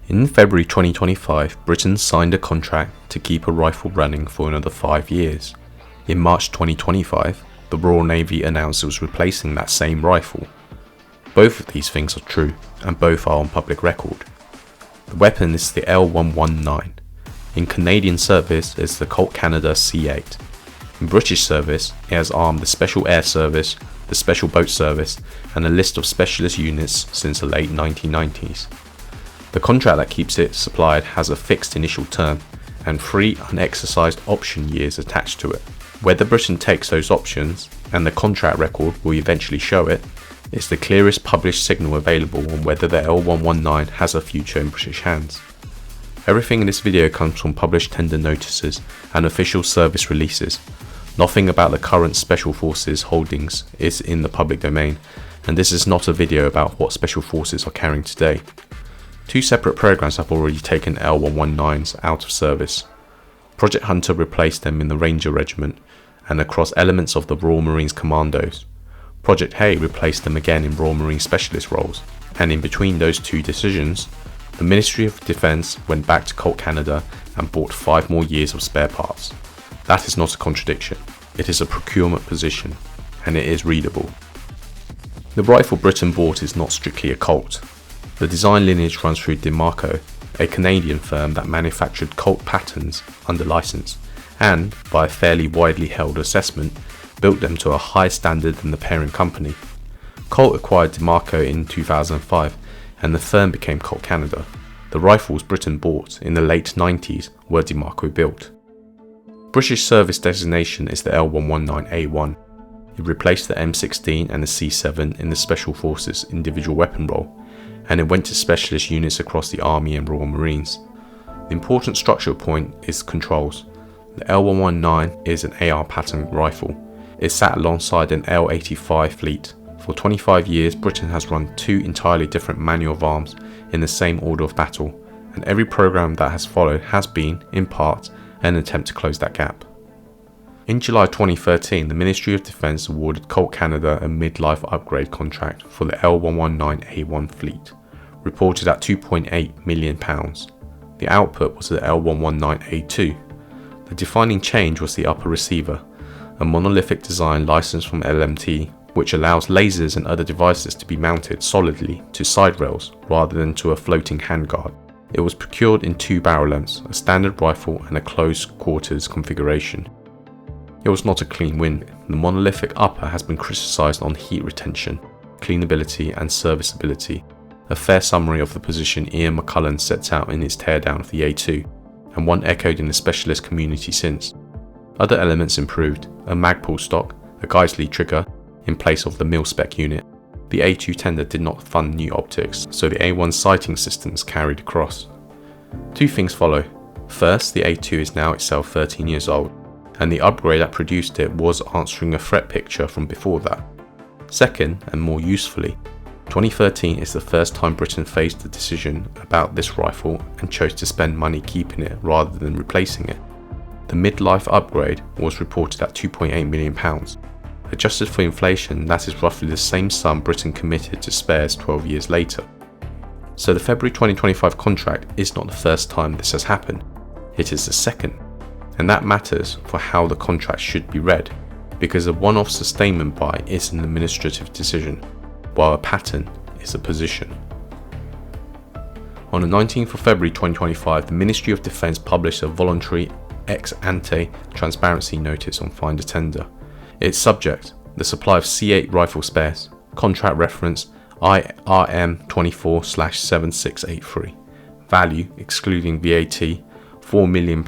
In February 2025, Britain signed a contract to keep a rifle running for another 5 years. In March 2025, the Royal Navy announced it was replacing that same rifle. Both of these things are true, and both are on public record. The weapon is the L119. In Canadian service, it's the Colt Canada C8. In British service, it has armed the Special Air Service, the Special Boat Service, and a list of specialist units since the late 1990s. The contract that keeps it supplied has a fixed initial term and 3 unexercised option years attached to it. Whether Britain takes those options, and the contract record will eventually show it, is the clearest published signal available on whether the L119 has a future in British hands. Everything in this video comes from published tender notices and official service releases. Nothing about the current Special Forces holdings is in the public domain, and this is not a video about what Special Forces are carrying today. 2 separate programs have already taken L119s out of service. Project Hunter replaced them in the Ranger Regiment and across elements of the Royal Marines Commandos. Project Hay replaced them again in Royal Marine Specialist roles, and in between those 2 decisions, the Ministry of Defence went back to Colt Canada and bought 5 more years of spare parts. That is not a contradiction, it is a procurement position, and it is readable. The rifle Britain bought is not strictly a Colt. The design lineage runs through DeMarco, a Canadian firm that manufactured Colt patterns under license, and, by a fairly widely held assessment, built them to a higher standard than the parent company. Colt acquired DeMarco in 2005, and the firm became Colt Canada. The rifles Britain bought in the late 90s were DeMarco built. British service designation is the L119A1. It replaced the M16 and the C7 in the Special Forces individual weapon role, and it went to specialist units across the Army and Royal Marines. The important structural point is controls. The L119 is an AR pattern rifle. It sat alongside an L85 fleet. For 25 years, Britain has run 2 entirely different manual of arms in the same order of battle, and every program that has followed has been, in part, an attempt to close that gap. In July 2013, the Ministry of Defence awarded Colt Canada a mid-life upgrade contract for the L119A1 fleet, reported at £2.8 million. The output was the L119A2. The defining change was the upper receiver, a monolithic design licensed from LMT, which allows lasers and other devices to be mounted solidly to side rails rather than to a floating handguard. It was procured in 2 barrel lengths, a standard rifle and a close quarters configuration. It was not a clean win. The monolithic upper has been criticised on heat retention, cleanability and serviceability. A fair summary of the position Ian McCullen sets out in his teardown of the A2, and one echoed in the specialist community since. Other elements improved: a Magpul stock, a Geisley trigger, in place of the mil-spec unit. The A2 tender did not fund new optics, so the A1 sighting systems carried across. 2 things follow. First, the A2 is now itself 13 years old, and the upgrade that produced it was answering a threat picture from before that. Second, and more usefully, 2013 is the first time Britain faced the decision about this rifle and chose to spend money keeping it rather than replacing it. The mid-life upgrade was reported at £2.8 million. Adjusted for inflation, that is roughly the same sum Britain committed to spares 12 years later. So the February 2025 contract is not the first time this has happened, it is the second. And that matters for how the contract should be read, because a one-off sustainment buy is an administrative decision, while a pattern is a position. On the 19th of February 2025, the Ministry of Defence published a voluntary ex-ante transparency notice on Finder Tender. Its subject, the supply of C8 rifle spares, contract reference IRM24/7683, value, excluding VAT, £4 million,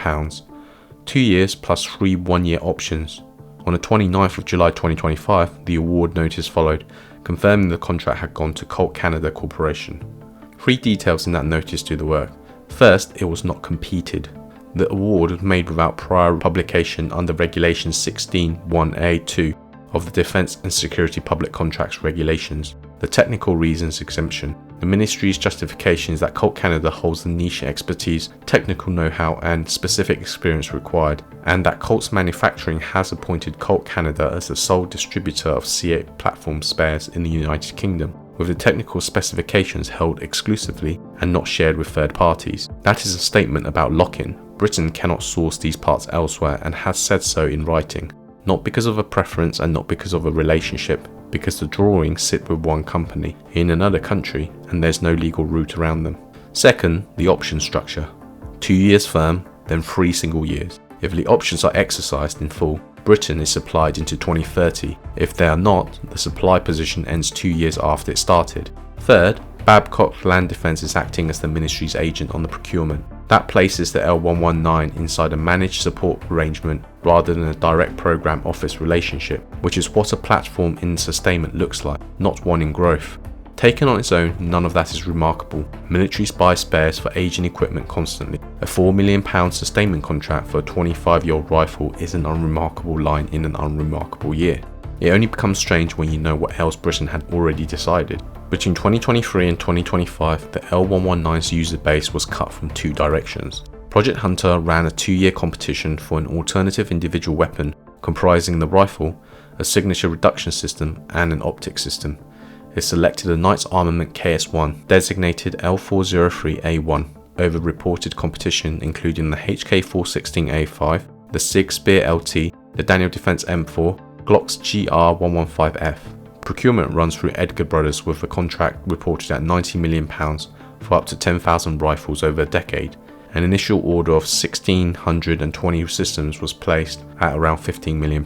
2 years plus 3 one-year options. On the 29th of July 2025, the award notice followed, confirming the contract had gone to Colt Canada Corporation. 3 details in that notice do the work. First, it was not competed. The award was made without prior publication under Regulation 16(1)(a)(2) of the Defence and Security Public Contracts Regulations, the technical reasons exemption. The Ministry's justification is that Colt Canada holds the niche expertise, technical know-how and specific experience required, and that Colt's manufacturing has appointed Colt Canada as the sole distributor of C8 platform spares in the United Kingdom, with the technical specifications held exclusively and not shared with third parties. That is a statement about lock-in. Britain cannot source these parts elsewhere and has said so in writing, not because of a preference and not because of a relationship, because the drawings sit with one company in another country and there's no legal route around them. Second, the option structure. 2 years firm, then 3 single years. If the options are exercised in full, Britain is supplied into 2030. If they are not, the supply position ends 2 years after it started. Third, Babcock Land Defence is acting as the ministry's agent on the procurement. That places the L119 inside a managed support arrangement rather than a direct program office relationship, which is what a platform in sustainment looks like, not one in growth. Taken on its own, none of that is remarkable. Militaries buy spares for aging equipment constantly. A £4 million sustainment contract for a 25-year-old rifle is an unremarkable line in an unremarkable year. It only becomes strange when you know what else Britain had already decided. Between 2023 and 2025, the L119's user base was cut from 2 directions. Project Hunter ran a 2-year competition for an alternative individual weapon comprising the rifle, a signature reduction system, and an optics system. It selected a Knight's Armament KS1, designated L403A1, over reported competition including the HK416A5, the SIG Spear LT, the Daniel Defence M4, Glock's GR115F. Procurement runs through Edgar Brothers with a contract reported at £90 million for up to 10,000 rifles over a decade. An initial order of 1,620 systems was placed at around £15 million,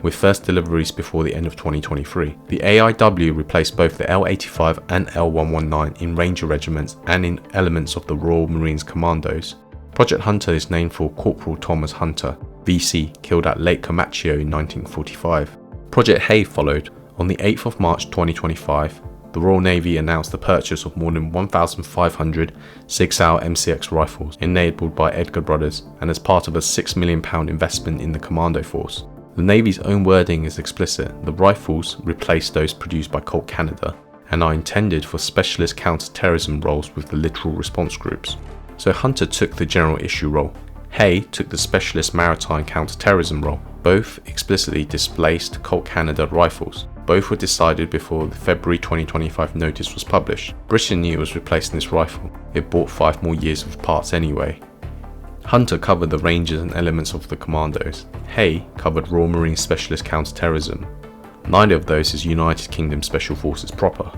with first deliveries before the end of 2023. The AIW replaced both the L85 and L119 in Ranger Regiments and in elements of the Royal Marines Commandos. Project Hunter is named for Corporal Thomas Hunter, VC, killed at Lake Comacchio in 1945. Project Hay followed. On the 8th of March 2025, the Royal Navy announced the purchase of more than 1,500 SIG MCX rifles enabled by Edgar Brothers and as part of a £6 million investment in the Commando Force. The Navy's own wording is explicit. The rifles replace those produced by Colt Canada and are intended for specialist counter-terrorism roles with the littoral response groups. So Hunter took the general issue role. Hay took the specialist maritime counter-terrorism role. Both explicitly displaced Colt Canada rifles. Both were decided before the February 2025 notice was published. Britain knew it was replacing this rifle. It bought 5 more years of parts anyway. Hunter covered the Rangers and elements of the Commandos. Hay covered Royal Marines Specialist Counter-Terrorism. Neither of those is United Kingdom Special Forces proper.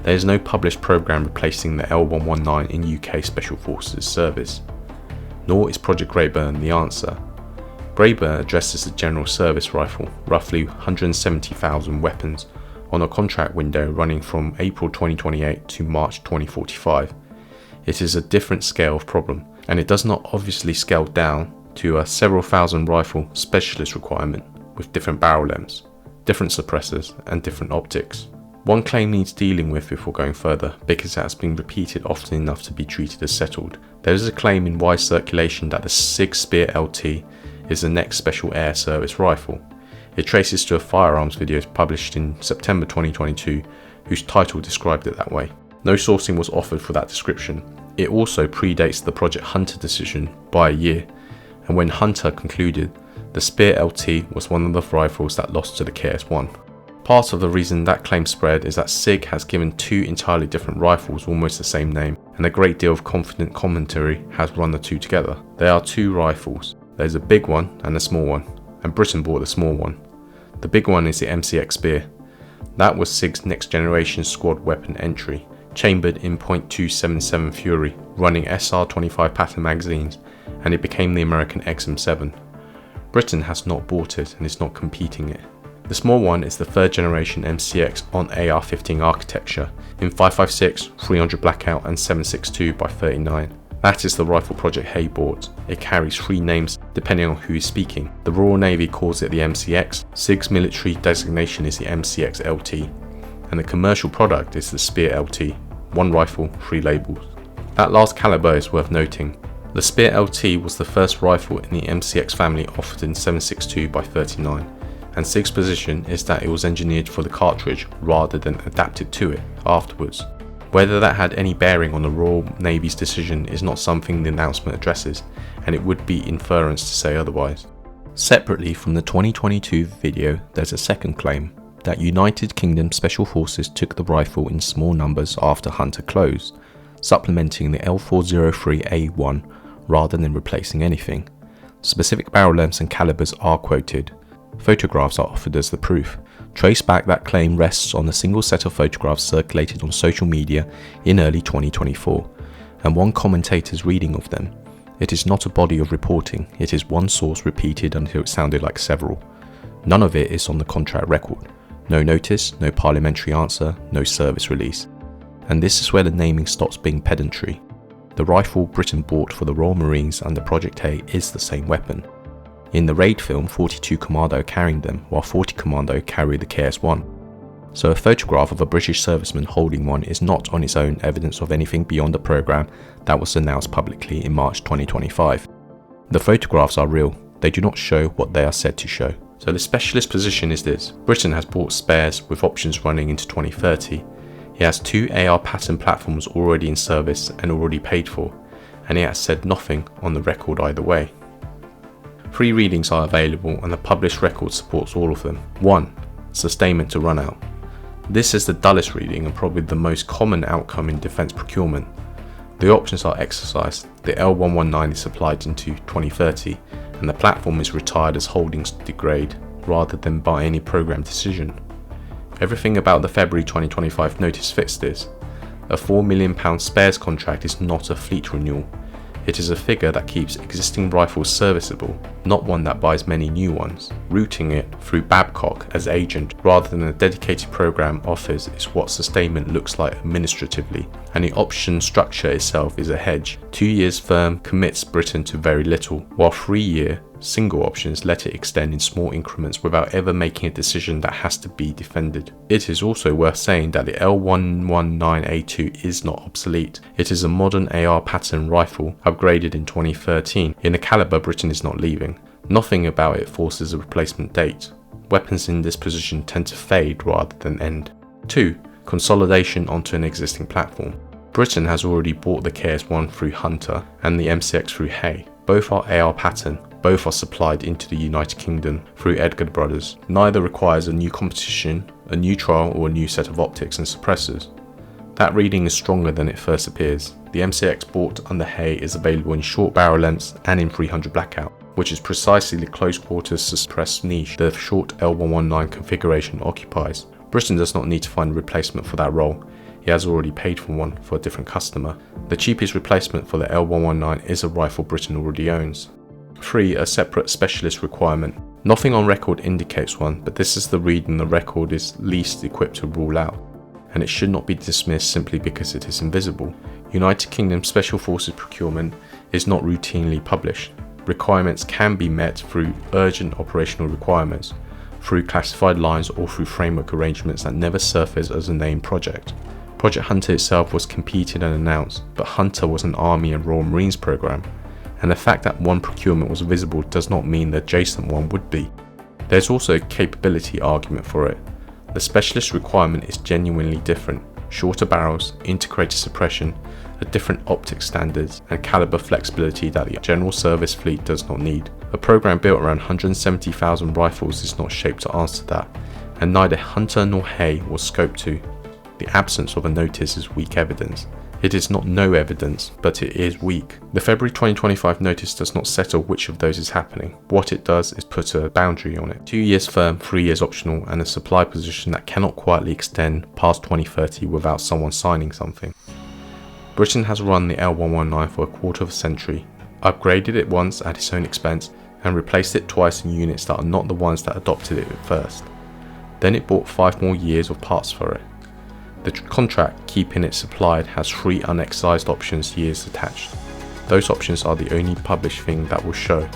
There is no published programme replacing the L119 in UK Special Forces service. Nor is Project Greyburn the answer. Greyburn addresses the General Service Rifle, roughly 170,000 weapons, on a contract window running from April 2028 to March 2045. It is a different scale of problem, and it does not obviously scale down to a several thousand rifle specialist requirement with different barrel lengths, different suppressors, and different optics. One claim needs dealing with before going further, because it has been repeated often enough to be treated as settled. There is a claim in wide circulation that the SIG Spear LT is the next Special Air Service rifle. It traces to a firearms video published in September 2022 whose title described it that way. No sourcing was offered for that description. It also predates the Project Hunter decision by a year, and when Hunter concluded, the Spear LT was one of the rifles that lost to the KS1. Part of the reason that claim spread is that SIG has given 2 entirely different rifles almost the same name, and a great deal of confident commentary has run the 2 together. They are 2 rifles. There's a big one and a small one, and Britain bought the small one. The big one is the MCX Spear. That was SIG's next generation squad weapon entry, chambered in .277 Fury, running SR-25 pattern magazines, and it became the American XM7. Britain has not bought it and is not competing it. The small one is the 3rd generation MCX on AR-15 architecture in 5.56, 300 blackout and 7.62 by 39. That is the rifle Project Hay bought. It carries 3 names depending on who is speaking. The Royal Navy calls it the MCX, SIG's military designation is the MCX LT, and the commercial product is the Spear LT. 1 rifle, 3 labels. That last caliber is worth noting. The Spear LT was the first rifle in the MCX family offered in 7.62 by 39, and SIG's position is that it was engineered for the cartridge rather than adapted to it afterwards. Whether that had any bearing on the Royal Navy's decision is not something the announcement addresses, and it would be inference to say otherwise. Separately from the 2022 video, there's a second claim. that United Kingdom Special Forces took the rifle in small numbers after Hunter closed, supplementing the L119A2 rather than replacing anything. Specific barrel lengths and calibers are quoted. Photographs are offered as the proof. Traceback that claim rests on a single set of photographs circulated on social media in early 2024, and one commentator's reading of them. It is not a body of reporting, it is one source repeated until it sounded like several. None of it is on the contract record. No notice, no parliamentary answer, no service release. And this is where the naming stops being pedantry. The rifle Britain bought for the Royal Marines under Project A is the same weapon. In the raid film, 42 Commando are carrying them, while 40 Commando carry the KS-1. So a photograph of a British serviceman holding one is not on its own evidence of anything beyond the programme that was announced publicly in March 2025. The photographs are real, they do not show what they are said to show. So the specialist position is this: Britain has bought spares with options running into 2030. He has 2 AR pattern platforms already in service and already paid for, and he has said nothing on the record either way. 3 readings are available and the published record supports all of them. 1. Sustainment to run out. This is the dullest reading and probably the most common outcome in defence procurement. The options are exercised, the L119 is supplied into 2030 and the platform is retired as holdings degrade rather than by any programme decision. Everything about the February 2025 notice fits this. A £4 million spares contract is not a fleet renewal. It is a figure that keeps existing rifles serviceable, not one that buys many new ones. Routing it through Babcock as agent rather than a dedicated programme offers is what sustainment looks like administratively, and the option structure itself is a hedge. 2 years firm commits Britain to very little, while 3-year single options let it extend in small increments without ever making a decision that has to be defended. It is also worth saying that the L119A2 is not obsolete. It is a modern AR pattern rifle upgraded in 2013 in a caliber Britain is not leaving. Nothing about it forces a replacement date. Weapons in this position tend to fade rather than end. 2. Consolidation onto an existing platform. Britain has already bought the KS-1 through Hunter and the MCX through Hay. Both are AR pattern. Both are supplied into the United Kingdom through Edgar Brothers. Neither requires a new competition, a new trial or a new set of optics and suppressors. That reading is stronger than it first appears. The MCX bought under Hay is available in short barrel lengths and in 300 blackout, which is precisely the close quarters suppressed niche the short L119 configuration occupies. Britain does not need to find a replacement for that role. He has already paid for one for a different customer. The cheapest replacement for the L119 is a rifle Britain already owns. 3. A separate specialist requirement. Nothing on record indicates one, but this is the reading the record is least equipped to rule out, and it should not be dismissed simply because it is invisible. United Kingdom Special Forces procurement is not routinely published. Requirements can be met through urgent operational requirements, through classified lines or through framework arrangements that never surface as a named project. Project Hunter itself was competed and announced, but Hunter was an Army and Royal Marines programme, and the fact that one procurement was visible does not mean the adjacent one would be. There's also a capability argument for it. The specialist requirement is genuinely different: shorter barrels, integrated suppression, a different optic standards, and caliber flexibility that the general service fleet does not need. A program built around 170,000 rifles is not shaped to answer that, and neither Hunter nor Hay was scoped to. The absence of a notice is weak evidence. It is not no evidence, but it is weak. The February 2025 notice does not settle which of those is happening. What it does is put a boundary on it. 2 years firm, 3 years optional, and a supply position that cannot quietly extend past 2030 without someone signing something. Britain has run the L119 for a quarter of a century, upgraded it once at its own expense, and replaced it twice in units that are not the ones that adopted it at first. Then it bought 5 more years of parts for it. The contract keeping it supplied has 3 unexcised options years attached. Those options are the only published thing that will show,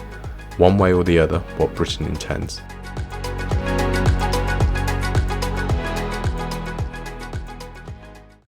one way or the other, what Britain intends.